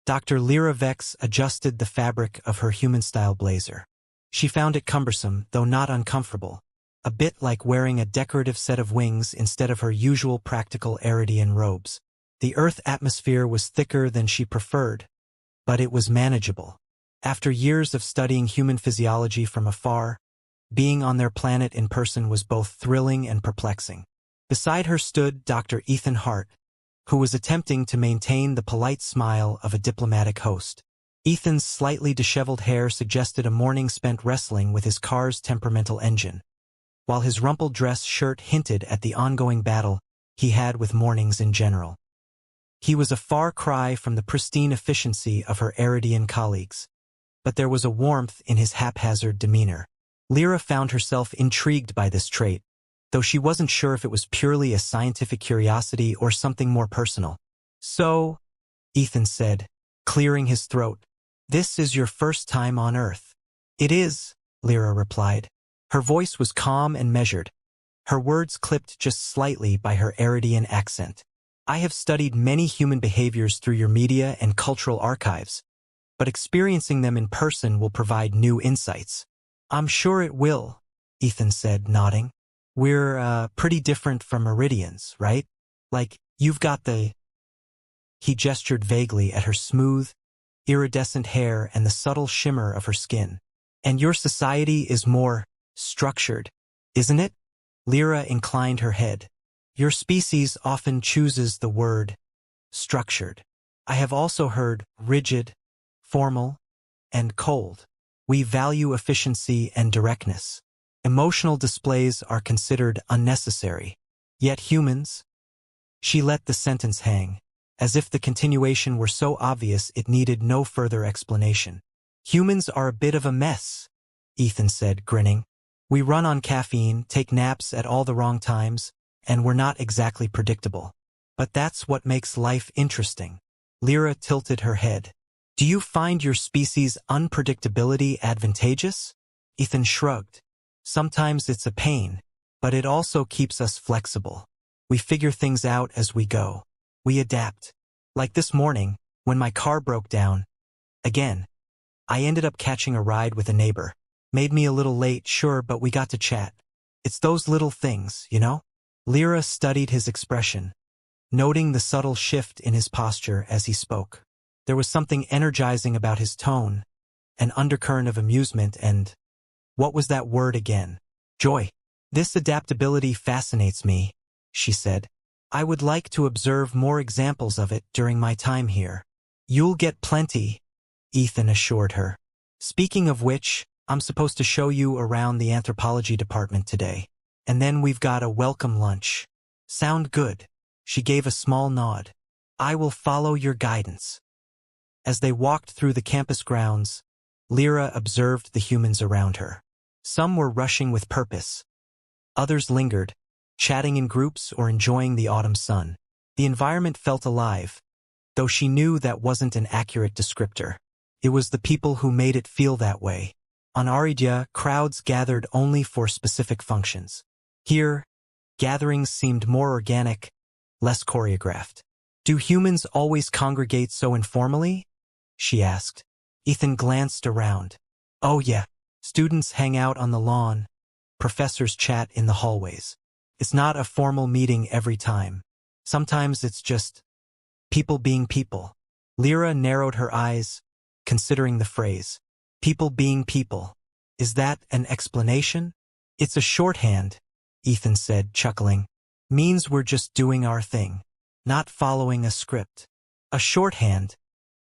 Dr. Lyra Vex adjusted the fabric of her human-style blazer. She found it cumbersome, though not uncomfortable, a bit like wearing a decorative set of wings instead of her usual practical Aridian robes. The Earth atmosphere was thicker than she preferred, but it was manageable. After years of studying human physiology from afar, being on their planet in person was both thrilling and perplexing. Beside her stood Dr. Ethan Hart, who was attempting to maintain the polite smile of a diplomatic host. Ethan's slightly disheveled hair suggested a morning spent wrestling with his car's temperamental engine, while his rumpled dress shirt hinted at the ongoing battle he had with mornings in general. He was a far cry from the pristine efficiency of her Aridian colleagues, but there was a warmth in his haphazard demeanor. Lyra found herself intrigued by this trait, though she wasn't sure if it was purely a scientific curiosity or something more personal. "So," Ethan said, clearing his throat, "this is your first time on Earth." "It is," Lyra replied. Her voice was calm and measured, her words clipped just slightly by her Aridian accent. "I have studied many human behaviors through your media and cultural archives, but experiencing them in person will provide new insights." "I'm sure it will," Ethan said, nodding. "We're pretty different from Meridians, right? Like, you've got the—" He gestured vaguely at her smooth, iridescent hair and the subtle shimmer of her skin. "And your society is more structured, isn't it?" Lyra inclined her head. "Your species often chooses the word structured. I have also heard rigid, formal, and cold. We value efficiency and directness. Emotional displays are considered unnecessary. Yet humans—" She let the sentence hang, as if the continuation were so obvious it needed no further explanation. "Humans are a bit of a mess," Ethan said, grinning. "We run on caffeine, take naps at all the wrong times, and we're not exactly predictable. But that's what makes life interesting." Lyra tilted her head. "Do you find your species' unpredictability advantageous?" Ethan shrugged. "Sometimes it's a pain, but it also keeps us flexible. We figure things out as we go. We adapt. Like this morning, when my car broke down. Again. I ended up catching a ride with a neighbor. Made me a little late, sure, but we got to chat. It's those little things, you know?" Lyra studied his expression, noting the subtle shift in his posture as he spoke. There was something energizing about his tone, an undercurrent of amusement and— what was that word again? Joy. "This adaptability fascinates me," she said. "I would like to observe more examples of it during my time here." "You'll get plenty," Ethan assured her. "Speaking of which, I'm supposed to show you around the anthropology department today. And then we've got a welcome lunch. Sound good?" She gave a small nod. "I will follow your guidance." As they walked through the campus grounds, Lyra observed the humans around her. Some were rushing with purpose. Others lingered, chatting in groups or enjoying the autumn sun. The environment felt alive, though she knew that wasn't an accurate descriptor. It was the people who made it feel that way. On Aridia, crowds gathered only for specific functions. Here, gatherings seemed more organic, less choreographed. "Do humans always congregate so informally?" she asked. Ethan glanced around. "Oh yeah, students hang out on the lawn, professors chat in the hallways. It's not a formal meeting every time. Sometimes it's just people being people." Lyra narrowed her eyes, considering the phrase. "People being people. Is that an explanation?" "It's a shorthand," Ethan said, chuckling. "Means we're just doing our thing, not following a script." "A shorthand,"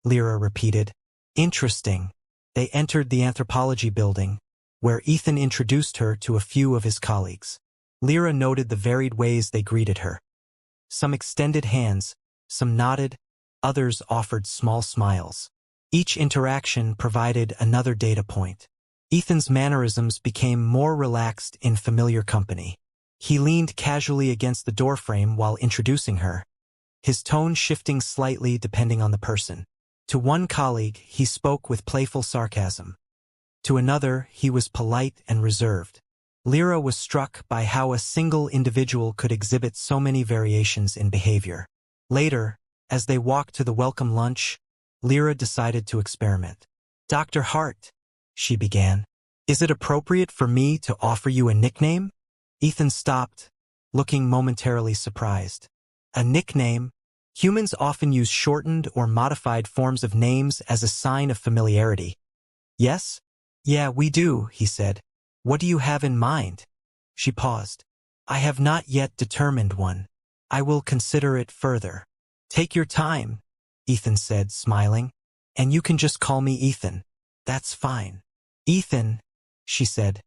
Lyra repeated. "Interesting." They entered the anthropology building, where Ethan introduced her to a few of his colleagues. Lyra noted the varied ways they greeted her. Some extended hands, some nodded, others offered small smiles. Each interaction provided another data point. Ethan's mannerisms became more relaxed in familiar company. He leaned casually against the doorframe while introducing her, his tone shifting slightly depending on the person. To one colleague, he spoke with playful sarcasm. To another, he was polite and reserved. Lyra was struck by how a single individual could exhibit so many variations in behavior. Later, as they walked to the welcome lunch, Lyra decided to experiment. "Dr. Hart," she began, "is it appropriate for me to offer you a nickname?" Ethan stopped, looking momentarily surprised. A nickname? Humans often use shortened or modified forms of names as a sign of familiarity. "Yes? Yeah, we do," he said. "What do you have in mind?" She paused. "I have not yet determined one. I will consider it further." "Take your time," Ethan said, smiling. "And you can just call me Ethan. That's fine." "Ethan," she said,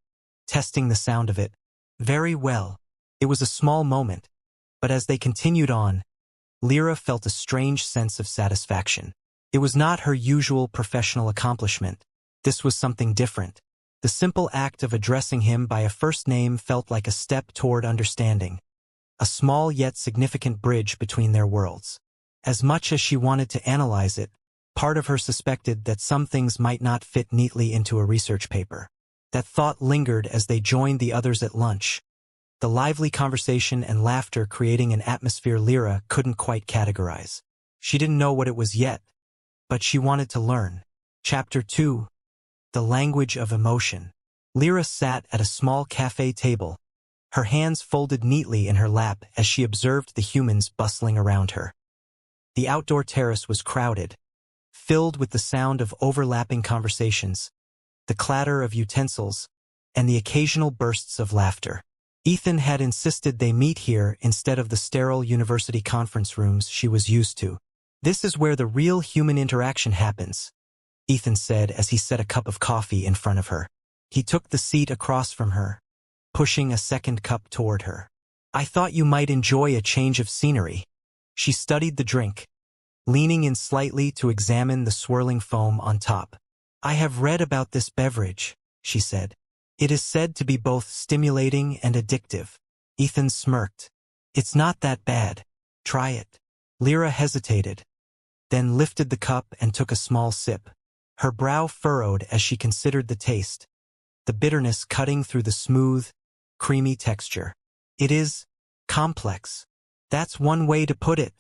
testing the sound of it. "Very well." It was a small moment, but as they continued on, Lyra felt a strange sense of satisfaction. It was not her usual professional accomplishment. This was something different. The simple act of addressing him by a first name felt like a step toward understanding, a small yet significant bridge between their worlds. As much as she wanted to analyze it, part of her suspected that some things might not fit neatly into a research paper. That thought lingered as they joined the others at lunch, the lively conversation and laughter creating an atmosphere Lyra couldn't quite categorize. She didn't know what it was yet, but she wanted to learn. Chapter 2. The Language of Emotion. Lyra sat at a small cafe table, her hands folded neatly in her lap as she observed the humans bustling around her. The outdoor terrace was crowded, filled with the sound of overlapping conversations, the clatter of utensils, and the occasional bursts of laughter. Ethan had insisted they meet here instead of the sterile university conference rooms she was used to. "This is where the real human interaction happens," Ethan said as he set a cup of coffee in front of her. He took the seat across from her, pushing a second cup toward her. "I thought you might enjoy a change of scenery." She studied the drink, leaning in slightly to examine the swirling foam on top. "I have read about this beverage," she said. "It is said to be both stimulating and addictive." Ethan smirked. "It's not that bad. Try it." Lyra hesitated, then lifted the cup and took a small sip. Her brow furrowed as she considered the taste, the bitterness cutting through the smooth, creamy texture. "It is complex. That's one way to put it,"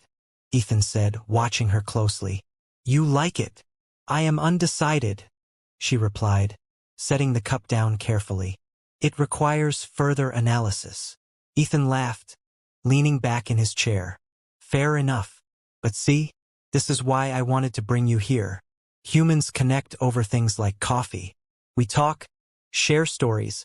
Ethan said, watching her closely. "You like it?" "I am undecided," she replied, setting the cup down carefully. "It requires further analysis." Ethan laughed, leaning back in his chair. "Fair enough. But see, this is why I wanted to bring you here. Humans connect over things like coffee. We talk, share stories,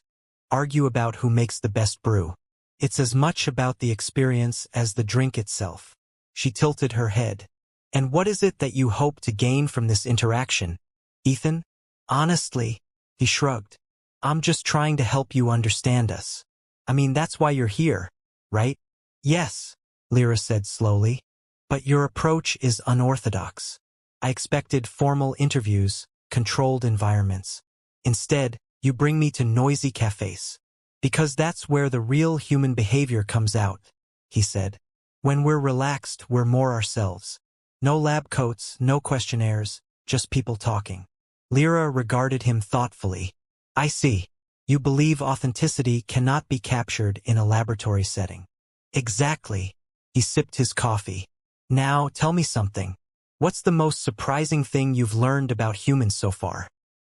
argue about who makes the best brew. It's as much about the experience as the drink itself." She tilted her head. "And what is it that you hope to gain from this interaction, Ethan?" "Honestly," he shrugged, "I'm just trying to help you understand us. I mean, that's why you're here, right?" "Yes," Lyra said slowly. "But your approach is unorthodox. I expected formal interviews, controlled environments. Instead, you bring me to noisy cafes. Because that's where the real human behavior comes out," he said. "When we're relaxed, we're more ourselves. No lab coats, no questionnaires, just people talking." Lyra regarded him thoughtfully. "I see. You believe authenticity cannot be captured in a laboratory setting." "Exactly." He sipped his coffee. "Now, tell me something. What's the most surprising thing you've learned about humans so far?"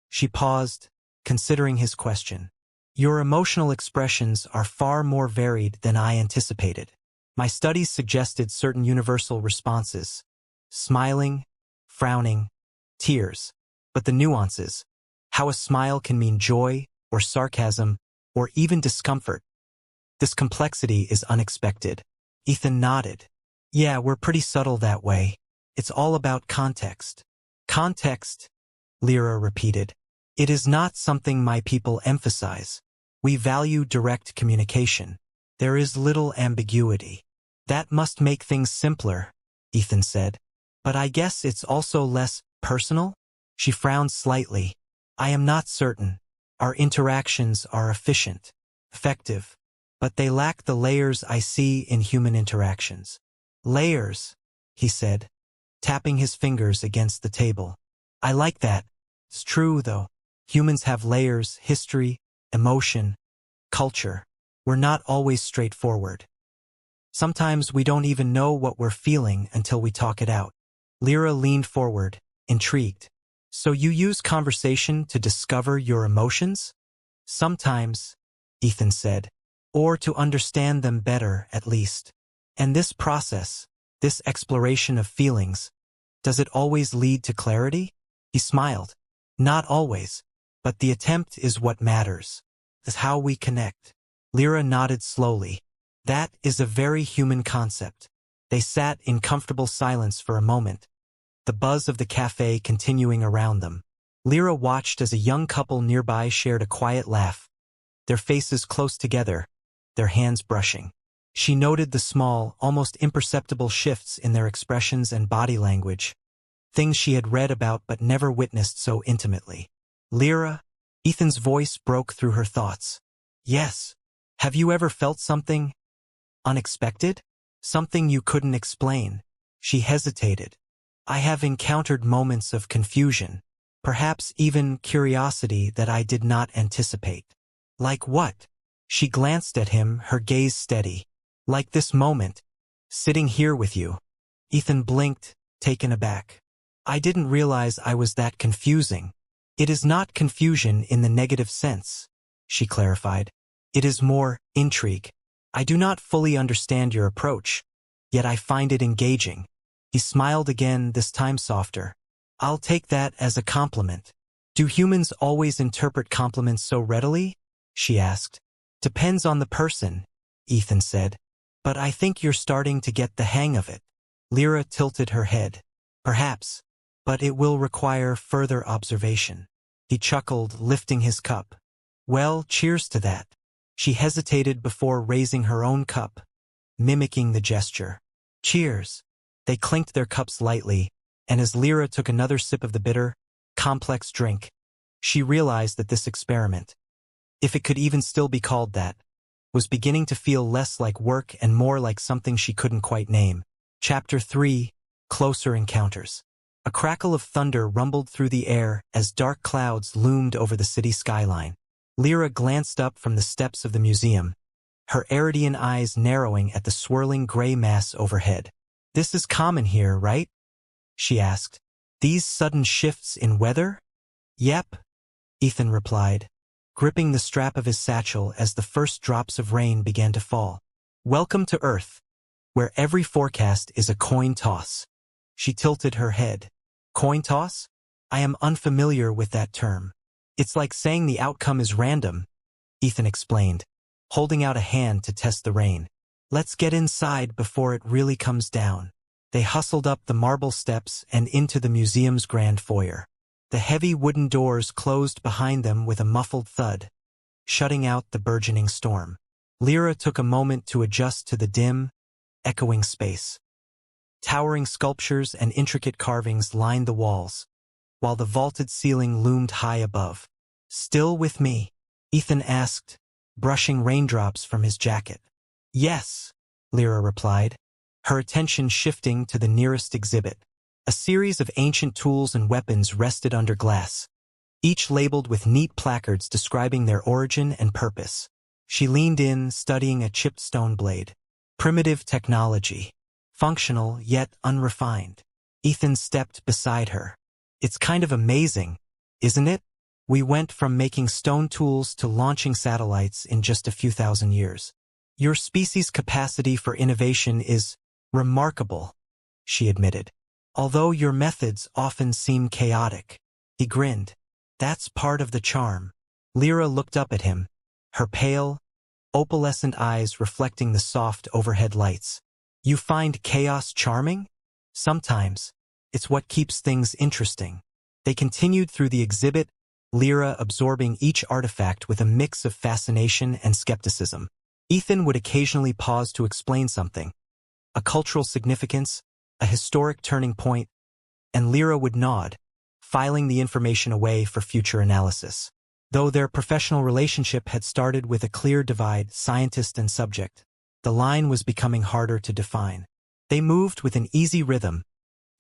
She paused, considering his question. "Your emotional expressions are far more varied than I anticipated. My studies suggested certain universal responses: smiling, frowning, tears. But the nuances, how a smile can mean joy, or sarcasm, or even discomfort. This complexity is unexpected." Ethan nodded. "Yeah, we're pretty subtle that way. It's all about context." "Context," Lyra repeated. "It is not something my people emphasize. We value direct communication. There is little ambiguity." "That must make things simpler," Ethan said. "But I guess it's also less personal?" She frowned slightly. "I am not certain. Our interactions are efficient, effective, but they lack the layers I see in human interactions." "Layers," he said, tapping his fingers against the table. "I like that. It's true, though. Humans have layers: history, emotion, culture. We're not always straightforward. Sometimes we don't even know what we're feeling until we talk it out." Lyra leaned forward, intrigued. So you use conversation to discover your emotions? Sometimes, Ethan said. Or to understand them better, at least. And this process, this exploration of feelings, does it always lead to clarity? He smiled. Not always, but the attempt is what matters. Is how we connect. Lyra nodded slowly. That is a very human concept. They sat in comfortable silence for a moment, the buzz of the cafe continuing around them. Lyra watched as a young couple nearby shared a quiet laugh, their faces close together, their hands brushing. She noted the small, almost imperceptible shifts in their expressions and body language, things she had read about but never witnessed so intimately. Lyra, Ethan's voice broke through her thoughts. Yes. Have you ever felt something unexpected? Something you couldn't explain? She hesitated. I have encountered moments of confusion, perhaps even curiosity that I did not anticipate. Like what? She glanced at him, her gaze steady. Like this moment, sitting here with you. Ethan blinked, taken aback. I didn't realize I was that confusing. It is not confusion in the negative sense, she clarified. It is more intrigue. I do not fully understand your approach, yet I find it engaging. He smiled again, this time softer. I'll take that as a compliment. Do humans always interpret compliments so readily? She asked. Depends on the person, Ethan said. But I think you're starting to get the hang of it. Lyra tilted her head. Perhaps, but it will require further observation. He chuckled, lifting his cup. Well, cheers to that. She hesitated before raising her own cup, mimicking the gesture. Cheers. They clinked their cups lightly, and as Lyra took another sip of the bitter, complex drink, she realized that this experiment, if it could even still be called that, was beginning to feel less like work and more like something she couldn't quite name. Chapter 3, Closer Encounters. A crackle of thunder rumbled through the air as dark clouds loomed over the city skyline. Lyra glanced up from the steps of the museum, her Eridian eyes narrowing at the swirling gray mass overhead. This is common here, right? She asked. These sudden shifts in weather? Yep, Ethan replied, gripping the strap of his satchel as the first drops of rain began to fall. Welcome to Earth, where every forecast is a coin toss. She tilted her head. Coin toss? I am unfamiliar with that term. It's like saying the outcome is random, Ethan explained, holding out a hand to test the rain. Let's get inside before it really comes down. They hustled up the marble steps and into the museum's grand foyer. The heavy wooden doors closed behind them with a muffled thud, shutting out the burgeoning storm. Lyra took a moment to adjust to the dim, echoing space. Towering sculptures and intricate carvings lined the walls, while the vaulted ceiling loomed high above. Still with me? Ethan asked, brushing raindrops from his jacket. Yes, Lyra replied, her attention shifting to the nearest exhibit. A series of ancient tools and weapons rested under glass, each labeled with neat placards describing their origin and purpose. She leaned in, studying a chipped stone blade. Primitive technology. Functional, yet unrefined. Ethan stepped beside her. It's kind of amazing, isn't it? We went from making stone tools to launching satellites in just a few thousand years. Your species' capacity for innovation is remarkable, she admitted. Although your methods often seem chaotic. He grinned. That's part of the charm. Lyra looked up at him, her pale, opalescent eyes reflecting the soft overhead lights. You find chaos charming? Sometimes. It's what keeps things interesting. They continued through the exhibit, Lyra absorbing each artifact with a mix of fascination and skepticism. Ethan would occasionally pause to explain something. A cultural significance, a historic turning point, and Lyra would nod, filing the information away for future analysis. Though their professional relationship had started with a clear divide, scientist and subject, the line was becoming harder to define. They moved with an easy rhythm,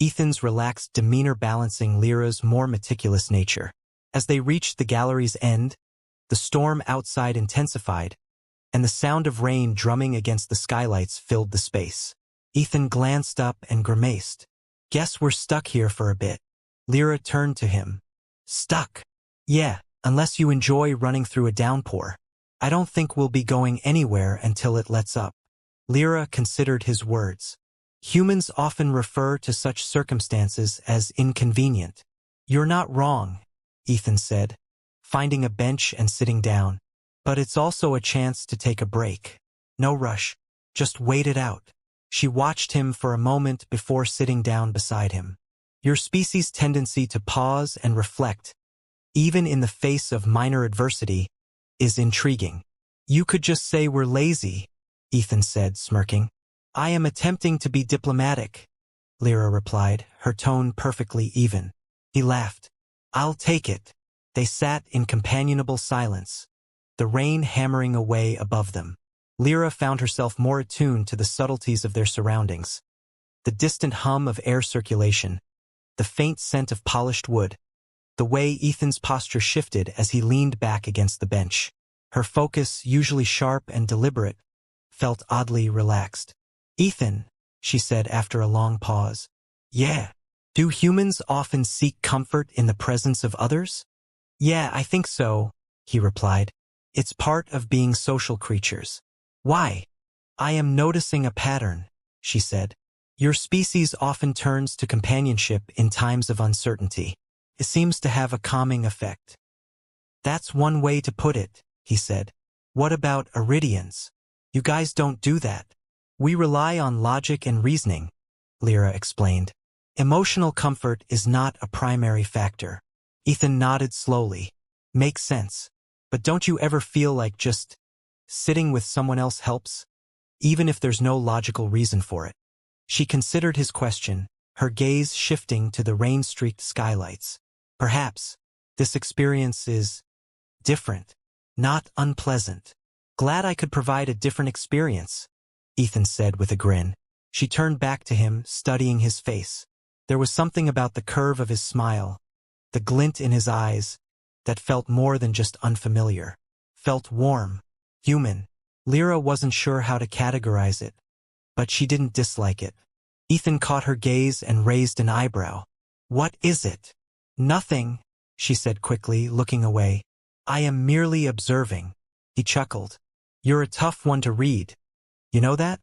Ethan's relaxed demeanor balancing Lyra's more meticulous nature. As they reached the gallery's end, the storm outside intensified, and the sound of rain drumming against the skylights filled the space. Ethan glanced up and grimaced. Guess we're stuck here for a bit. Lyra turned to him. Stuck. Yeah, unless you enjoy running through a downpour. I don't think we'll be going anywhere until it lets up. Lyra considered his words. Humans often refer to such circumstances as inconvenient. You're not wrong, Ethan said, finding a bench and sitting down. But it's also a chance to take a break. No rush. Just wait it out. She watched him for a moment before sitting down beside him. Your species' tendency to pause and reflect, even in the face of minor adversity, is intriguing. You could just say we're lazy, Ethan said, smirking. I am attempting to be diplomatic, Lyra replied, her tone perfectly even. He laughed. I'll take it. They sat in companionable silence, the rain hammering away above them. Lyra found herself more attuned to the subtleties of their surroundings. The distant hum of air circulation, the faint scent of polished wood, the way Ethan's posture shifted as he leaned back against the bench. Her focus, usually sharp and deliberate, felt oddly relaxed. Ethan, she said after a long pause. Yeah. Do humans often seek comfort in the presence of others? Yeah, I think so, he replied. It's part of being social creatures. Why? I am noticing a pattern, she said. Your species often turns to companionship in times of uncertainty. It seems to have a calming effect. That's one way to put it, he said. What about Iridians? You guys don't do that. We rely on logic and reasoning, Lyra explained. Emotional comfort is not a primary factor. Ethan nodded slowly. Makes sense. But don't you ever feel like just sitting with someone else helps, even if there's no logical reason for it? She considered his question, her gaze shifting to the rain-streaked skylights. Perhaps this experience is different, not unpleasant. Glad I could provide a different experience, Ethan said with a grin. She turned back to him, studying his face. There was something about the curve of his smile, the glint in his eyes, that felt more than just unfamiliar. Felt warm, human. Lyra wasn't sure how to categorize it, but she didn't dislike it. Ethan caught her gaze and raised an eyebrow. What is it? Nothing, she said quickly, looking away. I am merely observing. He chuckled. You're a tough one to read. You know that?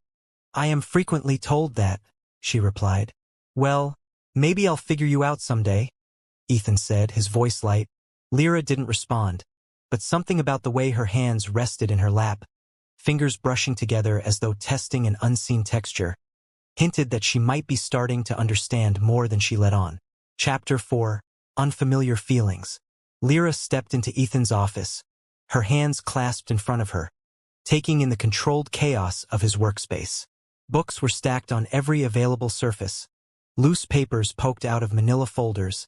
I am frequently told that, she replied. Well, maybe I'll figure you out someday, Ethan said, his voice light. Lyra didn't respond, but something about the way her hands rested in her lap, fingers brushing together as though testing an unseen texture, hinted that she might be starting to understand more than she let on. Chapter 4. Unfamiliar Feelings. Lyra stepped into Ethan's office, her hands clasped in front of her, taking in the controlled chaos of his workspace. Books were stacked on every available surface, loose papers poked out of manila folders,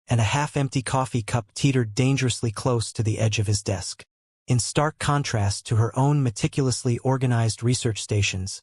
and a half-empty coffee cup teetered dangerously close to the edge of his desk. In stark contrast to her own meticulously organized research stations,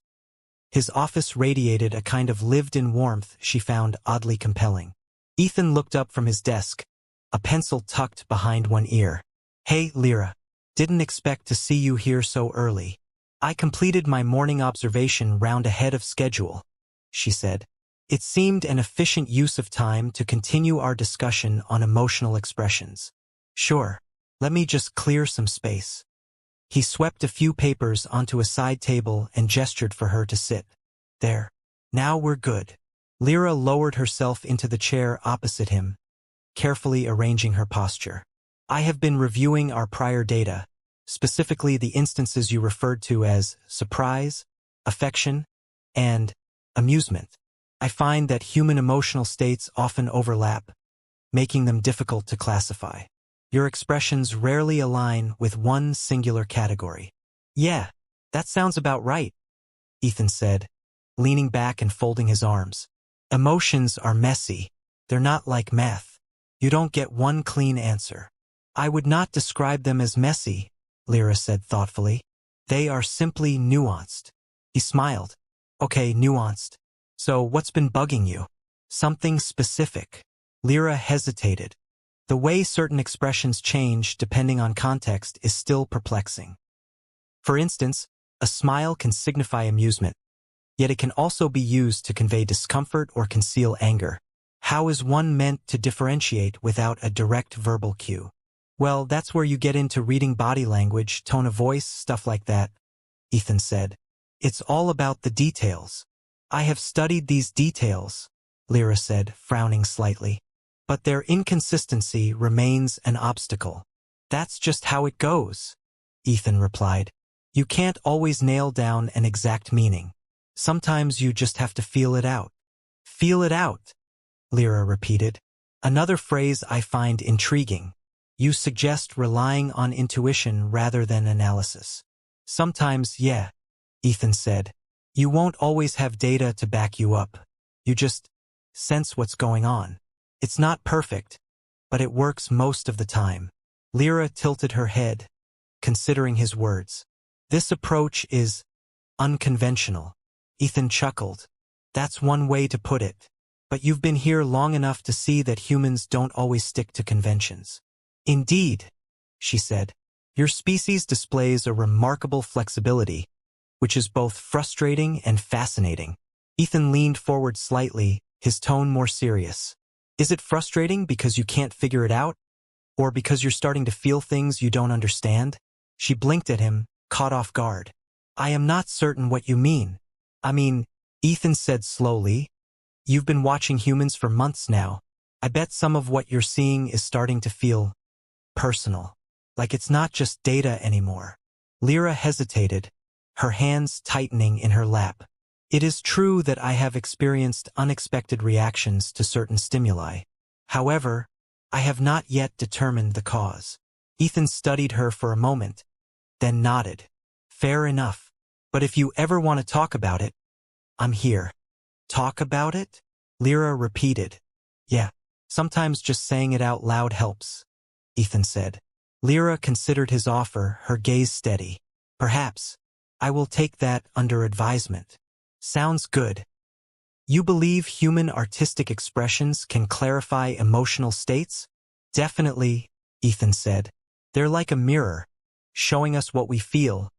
his office radiated a kind of lived-in warmth she found oddly compelling. Ethan looked up from his desk, a pencil tucked behind one ear. Hey, Lyra. Didn't expect to see you here so early. I completed my morning observation round ahead of schedule, she said. It seemed an efficient use of time to continue our discussion on emotional expressions. Sure, let me just clear some space. He swept a few papers onto a side table and gestured for her to sit. There. Now we're good. Lyra lowered herself into the chair opposite him, carefully arranging her posture. I have been reviewing our prior data, specifically the instances you referred to as surprise, affection, and amusement. I find that human emotional states often overlap, making them difficult to classify. Your expressions rarely align with one singular category. Yeah, that sounds about right, Ethan said, leaning back and folding his arms. Emotions are messy. They're not like math. You don't get one clean answer. I would not describe them as messy, Lyra said thoughtfully. They are simply nuanced. He smiled. Okay, nuanced. So what's been bugging you? Something specific. Lyra hesitated. The way certain expressions change depending on context is still perplexing. For instance, a smile can signify amusement, yet it can also be used to convey discomfort or conceal anger. How is one meant to differentiate without a direct verbal cue? Well, that's where you get into reading body language, tone of voice, stuff like that, Ethan said. It's all about the details. I have studied these details, Lyra said, frowning slightly. But their inconsistency remains an obstacle. That's just how it goes, Ethan replied. You can't always nail down an exact meaning. Sometimes you just have to feel it out. Feel it out, Lyra repeated. Another phrase I find intriguing. You suggest relying on intuition rather than analysis. Sometimes, yeah, Ethan said. You won't always have data to back you up. You just sense what's going on. It's not perfect, but it works most of the time. Lyra tilted her head, considering his words. This approach is unconventional. Ethan chuckled. That's one way to put it. But you've been here long enough to see that humans don't always stick to conventions. Indeed, she said. Your species displays a remarkable flexibility, which is both frustrating and fascinating. Ethan leaned forward slightly, his tone more serious. Is it frustrating because you can't figure it out? Or because you're starting to feel things you don't understand? She blinked at him, caught off guard. I am not certain what you mean. I mean, Ethan said slowly, you've been watching humans for months now. I bet some of what you're seeing is starting to feel personal. Like it's not just data anymore. Lyra hesitated, her hands tightening in her lap. It is true that I have experienced unexpected reactions to certain stimuli. However, I have not yet determined the cause. Ethan studied her for a moment, then nodded. Fair enough. But if you ever want to talk about it, I'm here. Talk about it? Lyra repeated. Yeah, sometimes just saying it out loud helps, Ethan said. Lyra considered his offer, her gaze steady. Perhaps. I will take that under advisement. Sounds good. You believe human artistic expressions can clarify emotional states? Definitely, Ethan said. They're like a mirror, showing us what we feel,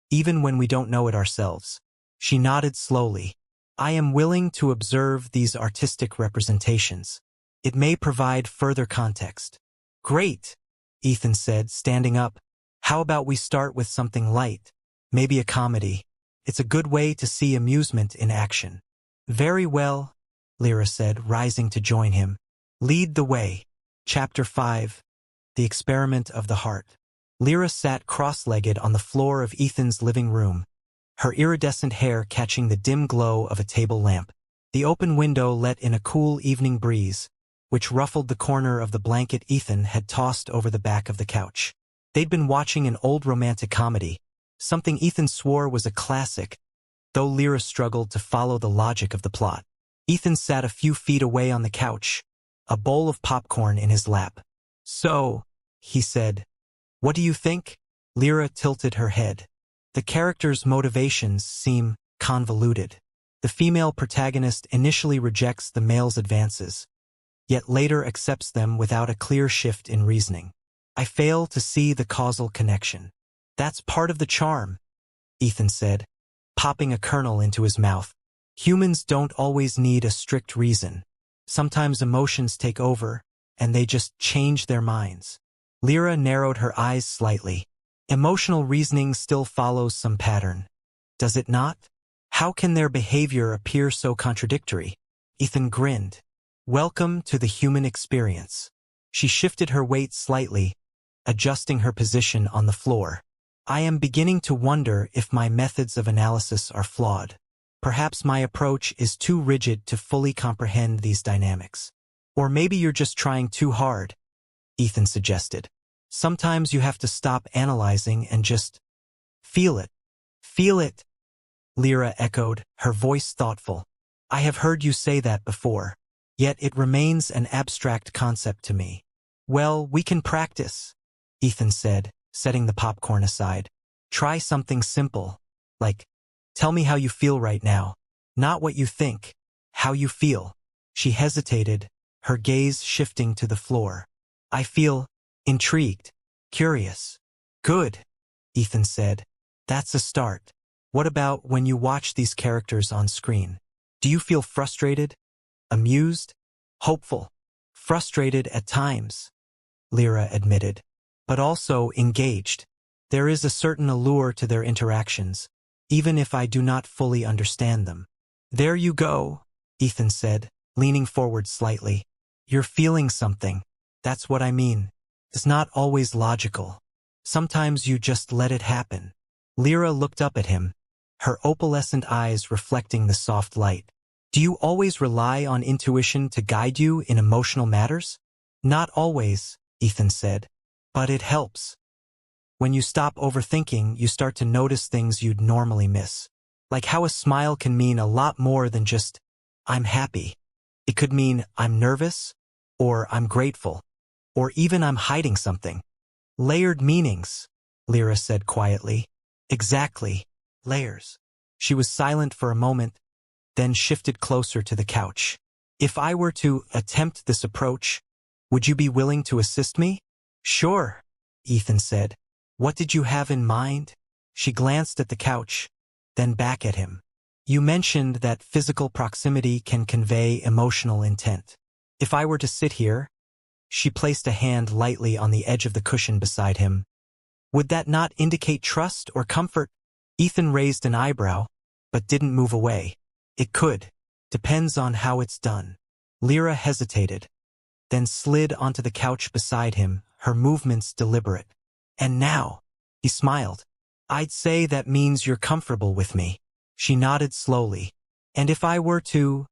even when we don't know it ourselves. She nodded slowly. I am willing to observe these artistic representations. It may provide further context. Great, Ethan said, standing up. How about we start with something light? Maybe a comedy. It's a good way to see amusement in action. Very well, Lyra said, rising to join him. Lead the way. Chapter 5. The Experiment of the Heart. Lyra sat cross-legged on the floor of Ethan's living room, her iridescent hair catching the dim glow of a table lamp. The open window let in a cool evening breeze, which ruffled the corner of the blanket Ethan had tossed over the back of the couch. They'd been watching an old romantic comedy, something Ethan swore was a classic, though Lyra struggled to follow the logic of the plot. Ethan sat a few feet away on the couch, a bowl of popcorn in his lap. So, he said, what do you think? Lyra tilted her head. The character's motivations seem convoluted. The female protagonist initially rejects the male's advances, yet later accepts them without a clear shift in reasoning. I fail to see the causal connection. That's part of the charm, Ethan said, popping a kernel into his mouth. Humans don't always need a strict reason. Sometimes emotions take over, and they just change their minds. Lyra narrowed her eyes slightly. Emotional reasoning still follows some pattern, does it not? How can their behavior appear so contradictory? Ethan grinned. Welcome to the human experience. She shifted her weight slightly, adjusting her position on the floor. I am beginning to wonder if my methods of analysis are flawed. Perhaps my approach is too rigid to fully comprehend these dynamics. Or maybe you're just trying too hard, Ethan suggested. Sometimes you have to stop analyzing and just feel it. Feel it, Lyra echoed, her voice thoughtful. I have heard you say that before, yet it remains an abstract concept to me. Well, we can practice, Ethan said, setting the popcorn aside. Try something simple, like, tell me how you feel right now. Not what you think, how you feel. She hesitated, her gaze shifting to the floor. I feel intrigued, curious. Good, Ethan said. That's a start. What about when you watch these characters on screen? Do you feel frustrated? Amused? Hopeful. Frustrated at times, Lyra admitted. But also engaged. There is a certain allure to their interactions, even if I do not fully understand them. There you go, Ethan said, leaning forward slightly. You're feeling something. That's what I mean. It's not always logical. Sometimes you just let it happen. Lyra looked up at him, her opalescent eyes reflecting the soft light. Do you always rely on intuition to guide you in emotional matters? Not always, Ethan said. But it helps. When you stop overthinking, you start to notice things you'd normally miss. Like how a smile can mean a lot more than just, I'm happy. It could mean, I'm nervous, or I'm grateful, or even I'm hiding something. Layered meanings, Lyra said quietly. Exactly. Layers. She was silent for a moment, then shifted closer to the couch. If I were to attempt this approach, would you be willing to assist me? Sure, Ethan said. What did you have in mind? She glanced at the couch, then back at him. You mentioned that physical proximity can convey emotional intent. If I were to sit here, she placed a hand lightly on the edge of the cushion beside him. Would that not indicate trust or comfort? Ethan raised an eyebrow, but didn't move away. It could. Depends on how it's done. Lyra hesitated, then slid onto the couch beside him, her movements deliberate. And now, he smiled. I'd say that means you're comfortable with me. She nodded slowly. And if I were to...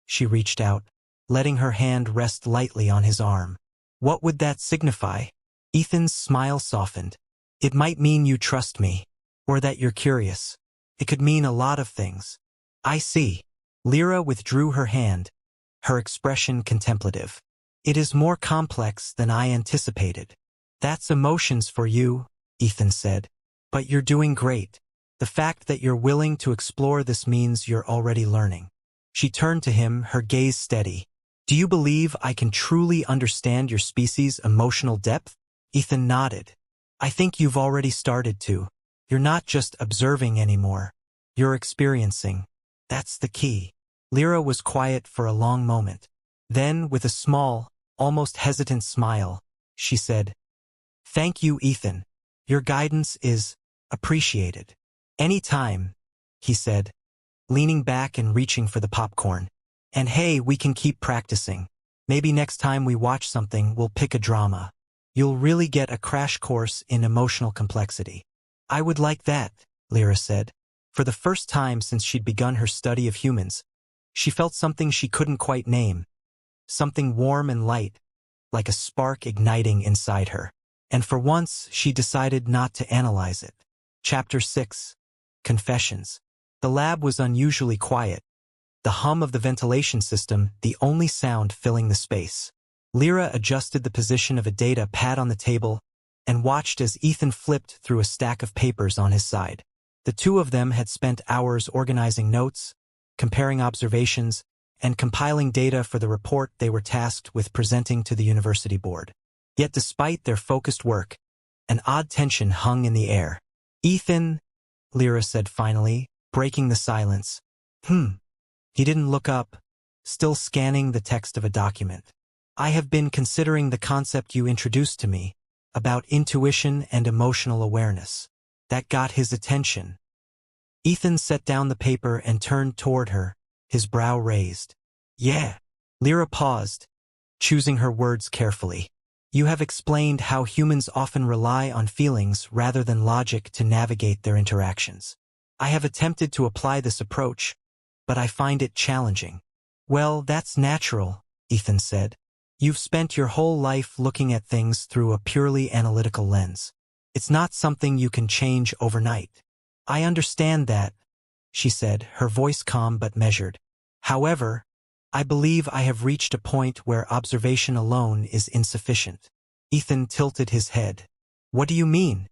She reached out, letting her hand rest lightly on his arm. What would that signify? Ethan's smile softened. It might mean you trust me, or that you're curious. It could mean a lot of things. I see. Lyra withdrew her hand, her expression contemplative. It is more complex than I anticipated. That's emotions for you, Ethan said. But you're doing great. The fact that you're willing to explore this means you're already learning. She turned to him, her gaze steady. Do you believe I can truly understand your species' emotional depth? Ethan nodded. I think you've already started to. You're not just observing anymore. You're experiencing. That's the key. Lyra was quiet for a long moment. Then, with a small, almost hesitant smile, she said, Thank you, Ethan. Your guidance is appreciated. Any time, he said, leaning back and reaching for the popcorn. And hey, we can keep practicing. Maybe next time we watch something, we'll pick a drama. You'll really get a crash course in emotional complexity. I would like that, Lyra said. For the first time since she'd begun her study of humans, she felt something she couldn't quite name. Something warm and light, like a spark igniting inside her. And for once, she decided not to analyze it. Chapter 6. Confessions. The lab was unusually quiet. The hum of the ventilation system, the only sound filling the space. Lyra adjusted the position of a data pad on the table and watched as Ethan flipped through a stack of papers on his side. The two of them had spent hours organizing notes, comparing observations, and compiling data for the report they were tasked with presenting to the university board. Yet despite their focused work, an odd tension hung in the air. Ethan, Lyra said finally, breaking the silence. He didn't look up, still scanning the text of a document. I have been considering the concept you introduced to me, about intuition and emotional awareness. That got his attention. Ethan set down the paper and turned toward her, his brow raised. Yeah. Lyra paused, choosing her words carefully. You have explained how humans often rely on feelings rather than logic to navigate their interactions. I have attempted to apply this approach, but I find it challenging. Well, that's natural, Ethan said. You've spent your whole life looking at things through a purely analytical lens. It's not something you can change overnight. I understand that, she said, her voice calm but measured. However, I believe I have reached a point where observation alone is insufficient. Ethan tilted his head. What do you mean?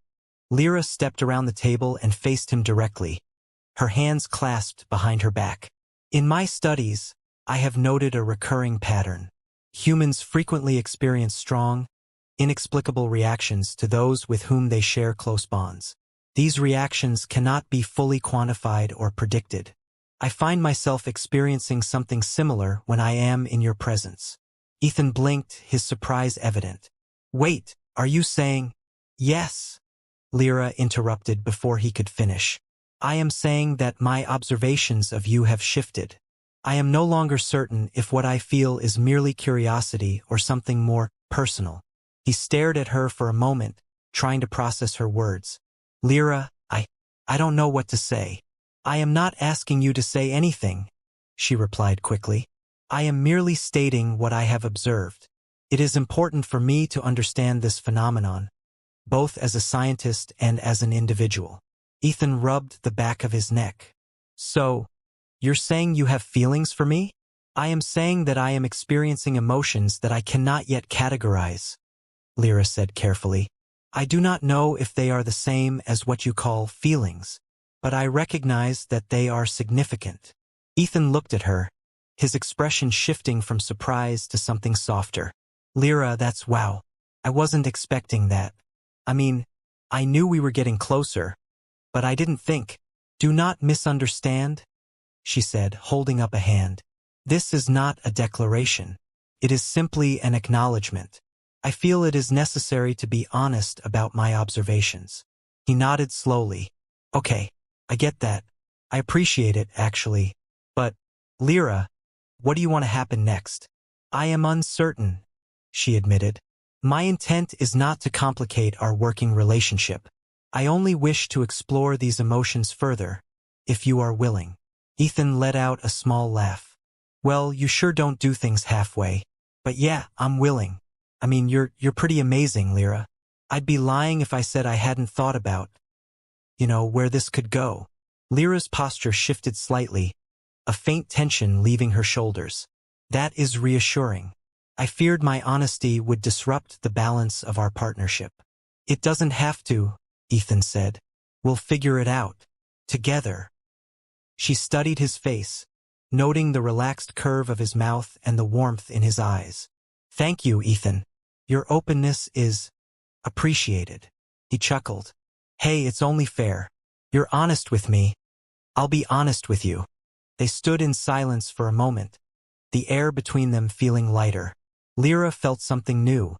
Lyra stepped around the table and faced him directly, her hands clasped behind her back. In my studies, I have noted a recurring pattern. Humans frequently experience strong, inexplicable reactions to those with whom they share close bonds. These reactions cannot be fully quantified or predicted, I find myself experiencing something similar when I am in your presence. Ethan blinked, his surprise evident. Wait, are you saying? Yes. Lyra interrupted before he could finish. I am saying that my observations of you have shifted. I am no longer certain if what I feel is merely curiosity or something more personal. He stared at her for a moment, trying to process her words. Lyra, I don't know what to say. I am not asking you to say anything, she replied quickly. I am merely stating what I have observed. It is important for me to understand this phenomenon, both as a scientist and as an individual. Ethan rubbed the back of his neck. So, you're saying you have feelings for me? I am saying that I am experiencing emotions that I cannot yet categorize, Lyra said carefully. I do not know if they are the same as what you call feelings, but I recognize that they are significant. Ethan looked at her, his expression shifting from surprise to something softer. Lyra, that's wow. I wasn't expecting that. I mean, I knew we were getting closer, but I didn't think. Do not misunderstand, she said, holding up a hand. This is not a declaration. It is simply an acknowledgement. I feel it is necessary to be honest about my observations. He nodded slowly. Okay, I get that. I appreciate it, actually. But, Lyra, what do you want to happen next? I am uncertain, she admitted. My intent is not to complicate our working relationship. I only wish to explore these emotions further, if you are willing. Ethan let out a small laugh. Well, you sure don't do things halfway. But yeah, I'm willing. I mean, you're pretty amazing, Lyra. I'd be lying if I said I hadn't thought about, where this could go. Lyra's posture shifted slightly, a faint tension leaving her shoulders. That is reassuring. I feared my honesty would disrupt the balance of our partnership. It doesn't have to, Ethan said. We'll figure it out. Together. She studied his face, noting the relaxed curve of his mouth and the warmth in his eyes. Thank you, Ethan. Your openness is appreciated. He chuckled. Hey, it's only fair. You're honest with me. I'll be honest with you. They stood in silence for a moment, the air between them feeling lighter. Lyra felt something new,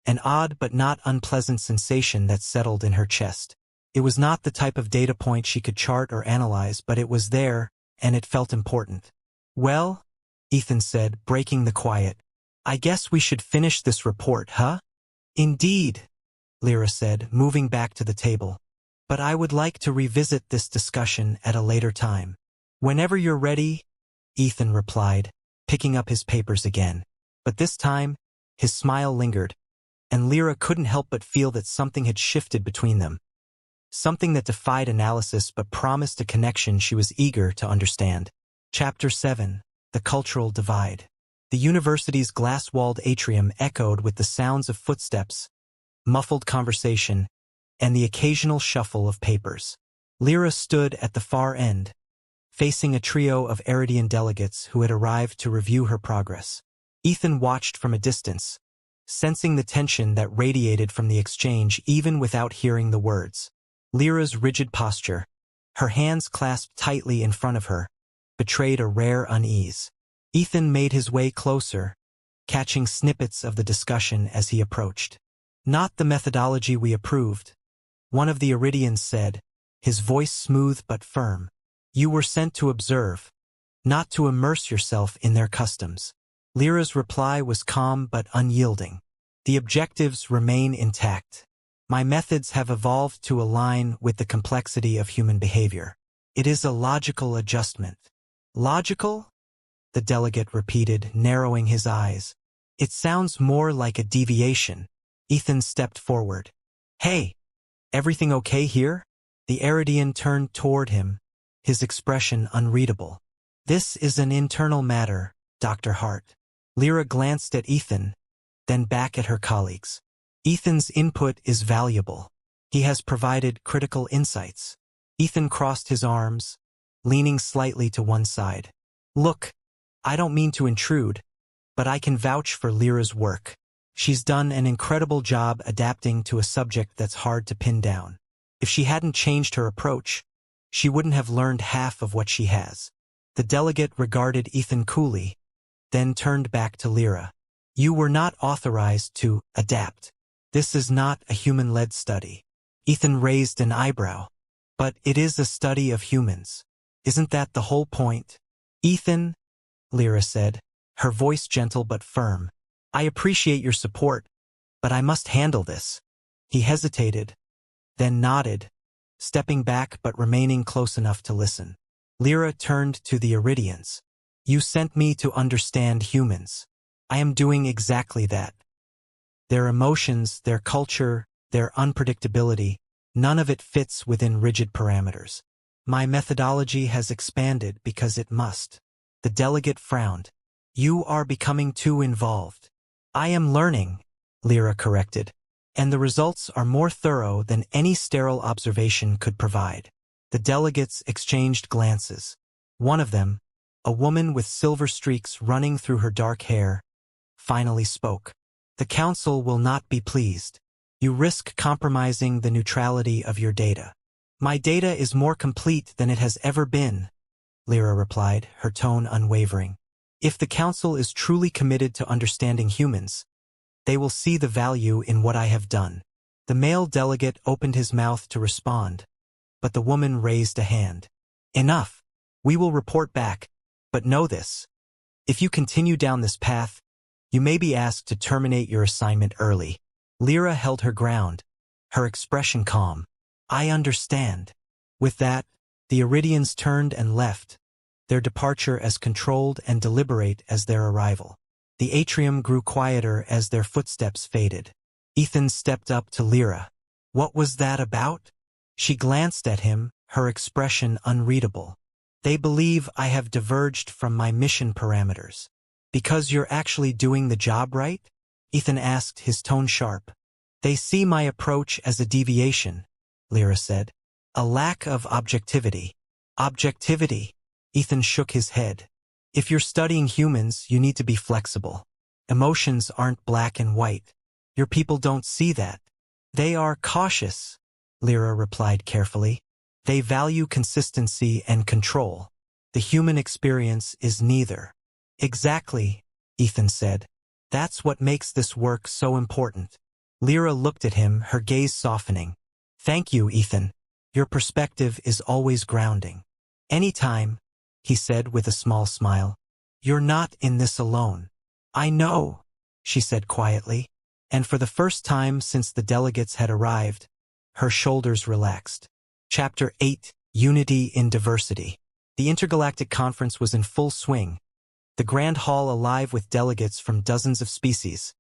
an odd but not unpleasant sensation that settled in her chest. It was not the type of data point she could chart or analyze, but it was there, and it felt important. Well, Ethan said, breaking the quiet. I guess we should finish this report, huh? Indeed, Lyra said, moving back to the table. But I would like to revisit this discussion at a later time. Whenever you're ready, Ethan replied, picking up his papers again. But this time, his smile lingered, and Lyra couldn't help but feel that something had shifted between them. Something that defied analysis but promised a connection she was eager to understand. Chapter 7. The Cultural Divide. The university's glass-walled atrium echoed with the sounds of footsteps, muffled conversation, and the occasional shuffle of papers. Lyra stood at the far end, facing a trio of Eridian delegates who had arrived to review her progress. Ethan watched from a distance, sensing the tension that radiated from the exchange even without hearing the words. Lyra's rigid posture, her hands clasped tightly in front of her, betrayed a rare unease. Ethan made his way closer, catching snippets of the discussion as he approached. Not the methodology we approved, one of the Iridians said, his voice smooth but firm. You were sent to observe, not to immerse yourself in their customs. Lyra's reply was calm but unyielding. The objectives remain intact. My methods have evolved to align with the complexity of human behavior. It is a logical adjustment. Logical? The delegate repeated, narrowing his eyes. It sounds more like a deviation. Ethan stepped forward. Hey, everything okay here? The Eridian turned toward him, his expression unreadable. This is an internal matter, Dr. Hart. Lyra glanced at Ethan, then back at her colleagues. Ethan's input is valuable. He has provided critical insights. Ethan crossed his arms, leaning slightly to one side. Look, I don't mean to intrude, but I can vouch for Lyra's work. She's done an incredible job adapting to a subject that's hard to pin down. If she hadn't changed her approach, she wouldn't have learned half of what she has. The delegate regarded Ethan coolly, then turned back to Lyra. You were not authorized to adapt. This is not a human-led study. Ethan raised an eyebrow. But it is a study of humans. Isn't that the whole point? Ethan, Lyra said, her voice gentle but firm. I appreciate your support, but I must handle this. He hesitated, then nodded, stepping back but remaining close enough to listen. Lyra turned to the Iridians. You sent me to understand humans. I am doing exactly that. Their emotions, their culture, their unpredictability, none of it fits within rigid parameters. My methodology has expanded because it must. The delegate frowned. You are becoming too involved. I am learning, Lyra corrected, and the results are more thorough than any sterile observation could provide. The delegates exchanged glances. One of them, a woman with silver streaks running through her dark hair, finally spoke. The council will not be pleased. You risk compromising the neutrality of your data. My data is more complete than it has ever been, Lyra replied, her tone unwavering. If the council is truly committed to understanding humans, they will see the value in what I have done. The male delegate opened his mouth to respond, but the woman raised a hand. Enough. We will report back, but know this. If you continue down this path, you may be asked to terminate your assignment early. Lyra held her ground, her expression calm. I understand. With that, the Iridians turned and left, their departure as controlled and deliberate as their arrival. The atrium grew quieter as their footsteps faded. Ethan stepped up to Lyra. What was that about? She glanced at him, her expression unreadable. They believe I have diverged from my mission parameters. Because you're actually doing the job right? Ethan asked, his tone sharp. They see my approach as a deviation, Lyra said. A lack of objectivity. Objectivity? Ethan shook his head. If you're studying humans, you need to be flexible. Emotions aren't black and white. Your people don't see that. They are cautious, Lyra replied carefully. They value consistency and control. The human experience is neither. Exactly, Ethan said. That's what makes this work so important. Lyra looked at him, her gaze softening. Thank you, Ethan. Your perspective is always grounding. Anytime, he said with a small smile. You're not in this alone. I know, she said quietly, and for the first time since the delegates had arrived, her shoulders relaxed. Chapter 8, Unity in Diversity. The Intergalactic Conference was in full swing, the Grand Hall alive with delegates from dozens of species,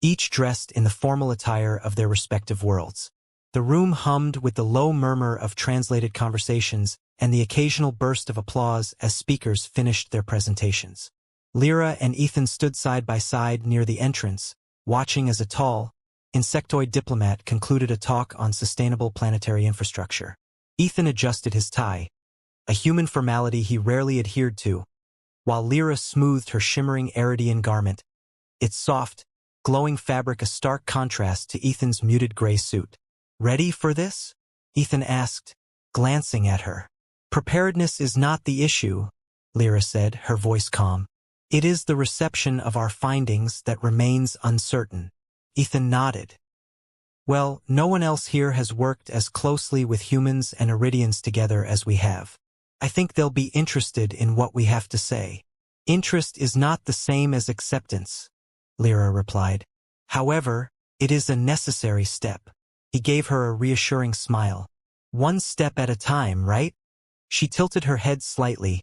each dressed in the formal attire of their respective worlds. The room hummed with the low murmur of translated conversations and the occasional burst of applause as speakers finished their presentations. Lyra and Ethan stood side by side near the entrance, watching as a tall, insectoid diplomat concluded a talk on sustainable planetary infrastructure. Ethan adjusted his tie, a human formality he rarely adhered to, while Lyra smoothed her shimmering Aridian garment, its soft, glowing fabric a stark contrast to Ethan's muted gray suit. Ready for this? Ethan asked, glancing at her. Preparedness is not the issue, Lyra said, her voice calm. It is the reception of our findings that remains uncertain. Ethan nodded. Well, no one else here has worked as closely with humans and Iridians together as we have. I think they'll be interested in what we have to say. Interest is not the same as acceptance, Lyra replied. However, it is a necessary step. He gave her a reassuring smile. One step at a time, right? She tilted her head slightly,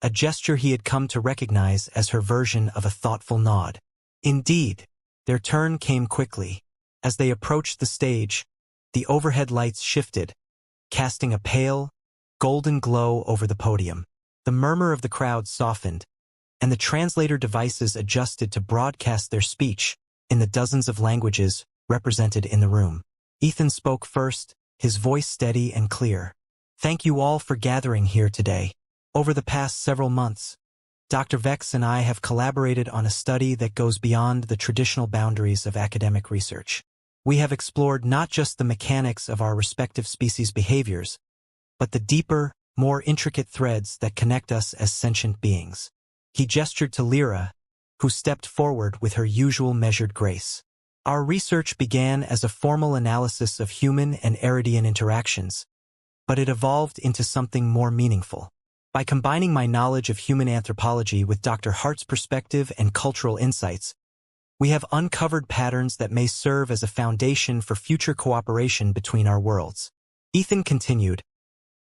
a gesture he had come to recognize as her version of a thoughtful nod. Indeed, their turn came quickly. As they approached the stage, the overhead lights shifted, casting a pale, golden glow over the podium. The murmur of the crowd softened, and the translator devices adjusted to broadcast their speech in the dozens of languages represented in the room. Ethan spoke first, his voice steady and clear. Thank you all for gathering here today. Over the past several months, Dr. Vex and I have collaborated on a study that goes beyond the traditional boundaries of academic research. We have explored not just the mechanics of our respective species' behaviors, but the deeper, more intricate threads that connect us as sentient beings. He gestured to Lyra, who stepped forward with her usual measured grace. Our research began as a formal analysis of human and Eridian interactions, but it evolved into something more meaningful. By combining my knowledge of human anthropology with Dr. Hart's perspective and cultural insights, we have uncovered patterns that may serve as a foundation for future cooperation between our worlds. Ethan continued,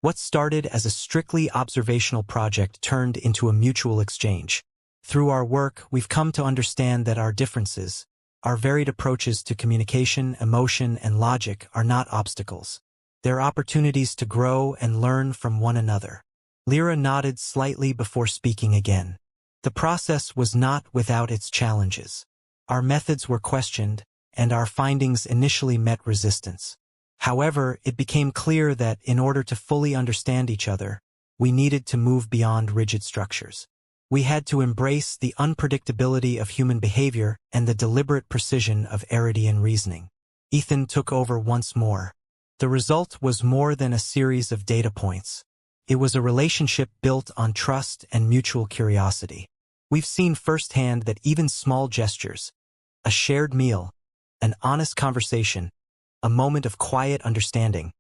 what started as a strictly observational project turned into a mutual exchange. Through our work, we've come to understand that our differences, our varied approaches to communication, emotion, and logic are not obstacles. They're opportunities to grow and learn from one another. Lyra nodded slightly before speaking again. The process was not without its challenges. Our methods were questioned, and our findings initially met resistance. However, it became clear that in order to fully understand each other, we needed to move beyond rigid structures. We had to embrace the unpredictability of human behavior and the deliberate precision of Eridian reasoning. Ethan took over once more. The result was more than a series of data points. It was a relationship built on trust and mutual curiosity. We've seen firsthand that even small gestures, a shared meal, an honest conversation, a moment of quiet understanding,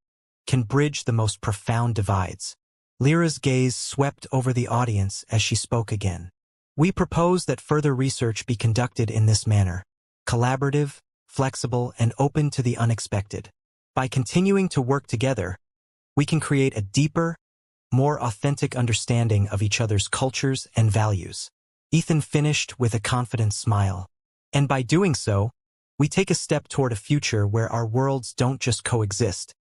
can bridge the most profound divides. Lyra's gaze swept over the audience as she spoke again. We propose that further research be conducted in this manner, collaborative, flexible, and open to the unexpected. By continuing to work together, we can create a deeper, more authentic understanding of each other's cultures and values. Ethan finished with a confident smile. And by doing so, we take a step toward a future where our worlds don't just coexist,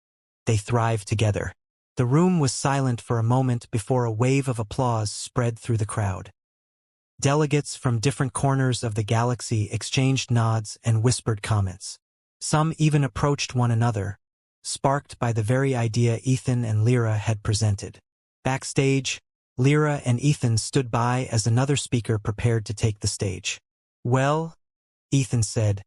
they thrive together. The room was silent for a moment before a wave of applause spread through the crowd. Delegates from different corners of the galaxy exchanged nods and whispered comments. Some even approached one another, sparked by the very idea Ethan and Lyra had presented. Backstage, Lyra and Ethan stood by as another speaker prepared to take the stage. Well, Ethan said,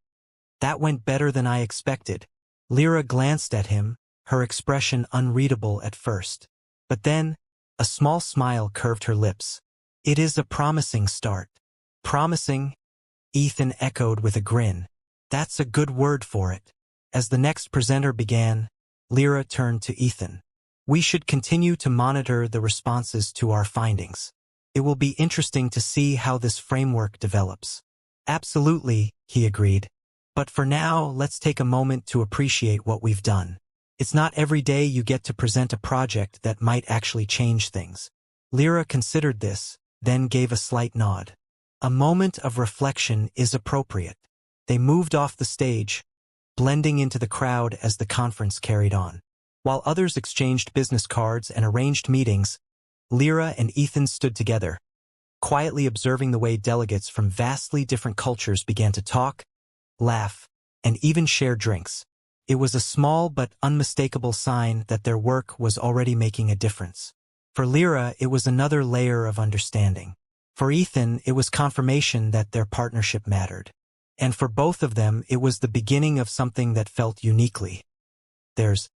that went better than I expected. Lyra glanced at him, her expression unreadable at first. But then, a small smile curved her lips. It is a promising start. Promising? Ethan echoed with a grin. That's a good word for it. As the next presenter began, Lyra turned to Ethan. We should continue to monitor the responses to our findings. It will be interesting to see how this framework develops. Absolutely, he agreed. But for now, let's take a moment to appreciate what we've done. It's not every day you get to present a project that might actually change things. Lyra considered this, then gave a slight nod. A moment of reflection is appropriate. They moved off the stage, blending into the crowd as the conference carried on. While others exchanged business cards and arranged meetings, Lyra and Ethan stood together, quietly observing the way delegates from vastly different cultures began to talk, laugh, and even share drinks. It was a small but unmistakable sign that their work was already making a difference. For Lyra, it was another layer of understanding. For Ethan, it was confirmation that their partnership mattered. And for both of them, it was the beginning of something that felt uniquely theirs.